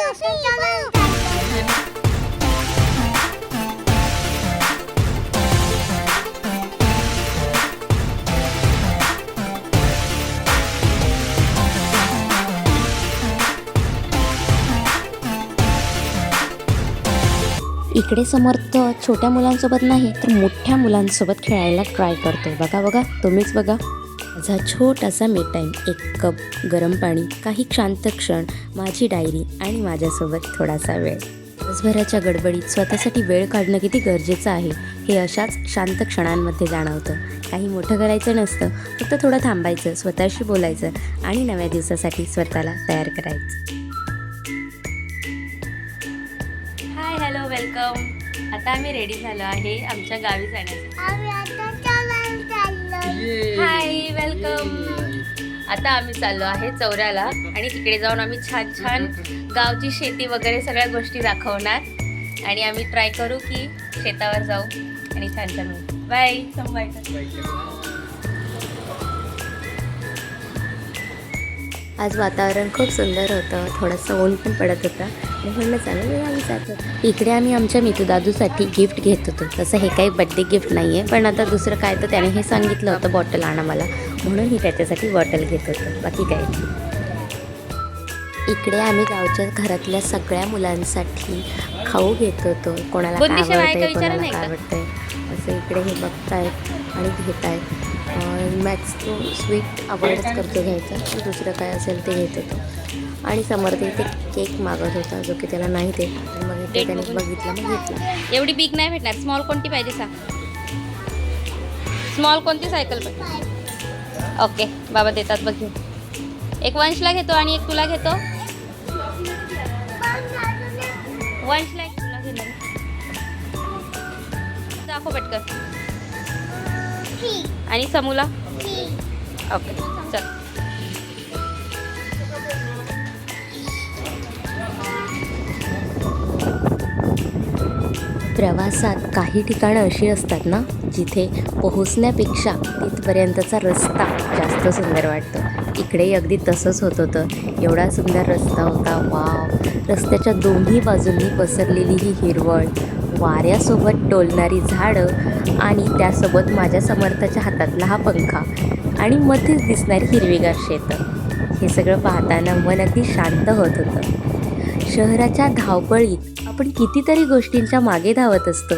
इकडे समर्थ छोट्या मुलांसोबत नाही तर मोठ्या मुलांसोबत खेळायला ट्राय करतो. बघा बघा, तुम्हीच बघा. माझा छोटासा मी टाईम, एक कप गरम पाणी, काही शांत क्षण, माझी डायरी आणि माझ्यासोबत थोडासा वेळ. दिवसभराच्या गडबडीत स्वतःसाठी वेळ काढणं किती गरजेचं आहे हे अशाच शांत क्षणांमध्ये जाणवतं. काही मोठं करायचं नसतं, फक्त थोडं थांबायचं, स्वतःशी बोलायचं आणि नव्या दिवसासाठी स्वतःला तयार करायचं. हाय, हॅलो, वेलकम. आता आम्ही रेडी झालो आहे आमच्या गावी जाण्यासाठी. हाय, वेलकम. आता आम्ही चाललो आहे चौऱ्याला आणि तिकडे जाऊन आम्ही छान छान गावची शेती वगैरे सगळ्या गोष्टी दाखवणार आणि आम्ही ट्राय करू की शेतावर जाऊ आणि छान छान. बाय. आज वातावरण खूप सुंदर होतं, थोडंसं ऊन पण पडत होतं आणि म्हणलं चालेल आम्ही जातो. इकडे आम्ही आमच्या मितू दादूसाठी गिफ्ट घेत होतो. तसं हे काही बड्डे गिफ्ट नाही आहे, पण आता दुसरं काय तर त्याने हे सांगितलं होतं बॉटल आणा मला, म्हणून मी त्याच्यासाठी बॉटल घेत होतो, बाकी काय. इकडे आम्ही गावच्या घरातल्या सगळ्या मुलांसाठी खाऊ घेत होतो. कोणाला काय आवडतंय, कोणाला काय आवडतंय असं इकडे हे बघतायत आणि घेत आहेत. मॅक्स तो स्वीट अवॉइडच करतो घ्यायचा, तर दुसरं काय असेल ते घेत होतो. आणि समर्थ इथे केक मागत होता जो की त्याला नाही ते, मग इथे त्याने बघितला मग घेतला. एवढी बिग नाही भेटणार. स्मॉल कोणती पाहिजे सांग. स्मॉल कोणती सायकल पाहिजे? ओके, बाबा देतात बघ. घेऊ एक वंशला घेतो आणि एक तुला घेतो. वंशला एक तुला घेणार. दाखव पटकन. आणि समूला. ओके चल. प्रवासात काही ठिकाणं अशी असतात ना जिथे पोहोचण्यापेक्षा तिथपर्यंतचा रस्ता जास्त सुंदर वाटतो. इकडे अगदी तसंच होत होतं. एवढा सुंदर रस्ता होता, वाव. रस्त्याच्या दोन्ही बाजूंनी पसरलेली ही हिरवळ, वाऱ्यासोबत डोलणारी झाडं आणि त्यासोबत माझ्या समर्थाच्या हातातला हा पंखा आणि मध्येच दिसणारी हिरवीगार शेतं. हे सगळं पाहताना मन अगदी शांत होत होतं. शहराच्या धावपळीत आपण कितीतरी गोष्टींच्या मागे धावत असतो,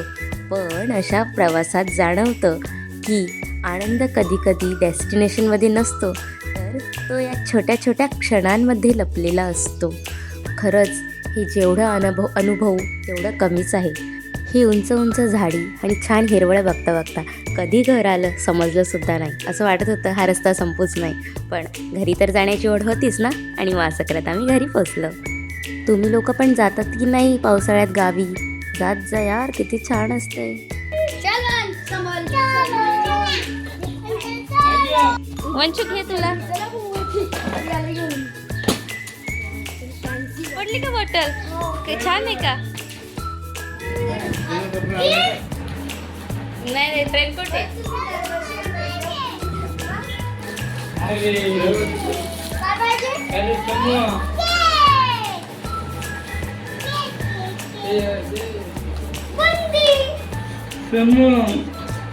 पण अशा प्रवासात जाणवतं की आनंद कधीकधी डेस्टिनेशनमध्ये नसतो, तर तो या छोट्या छोट्या क्षणांमध्ये लपलेला असतो. खरंच हे जेवढं अनुभव तेवढं कमीच आहे. ही उंच उंच झाडी आणि छान हिरवळ बघता बघता कधी घर आलं समजलंसुद्धा नाही. असं वाटत होतं हा रस्ता संपूच नाही, पण घरी तर जाण्याची ओढ होतीच ना. आणि मग असं करत आम्ही घरी पोचलो. तुम्ही लोक पण जातात की नाही पावसाळ्यात गावी? जात जा यार, किती छान असते. वंशू घे तुला. पडली का बॉटल? छान आहे का? नाही ट्रेनकोट आहे.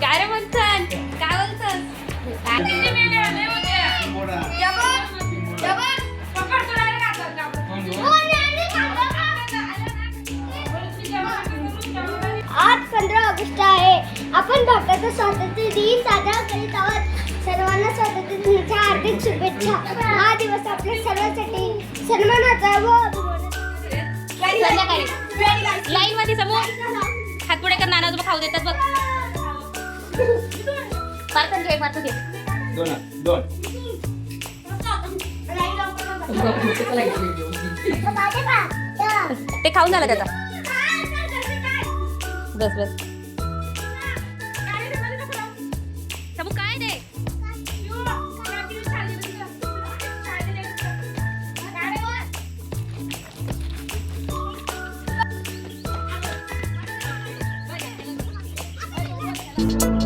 काय रे म्हणतात? काय बोलतात? आज 15 ऑगस्ट आहे. आपण भारताचा स्वातंत्र्य दिन साजरा करीत आहोत. सर्वांना स्वातंत्र्य दिनाच्या हार्दिक शुभेच्छा. हा दिवस आपल्या सर्वांसाठी सन्मानाचा व संध्याकाळी लाईन मध्ये समोर हात पुढे कर. नाना खाऊ देतात बघ. पार्थ घे, पार्थ घे. ते खाऊन झालं त्याचा. बस बस. समू काय दे? Thank you.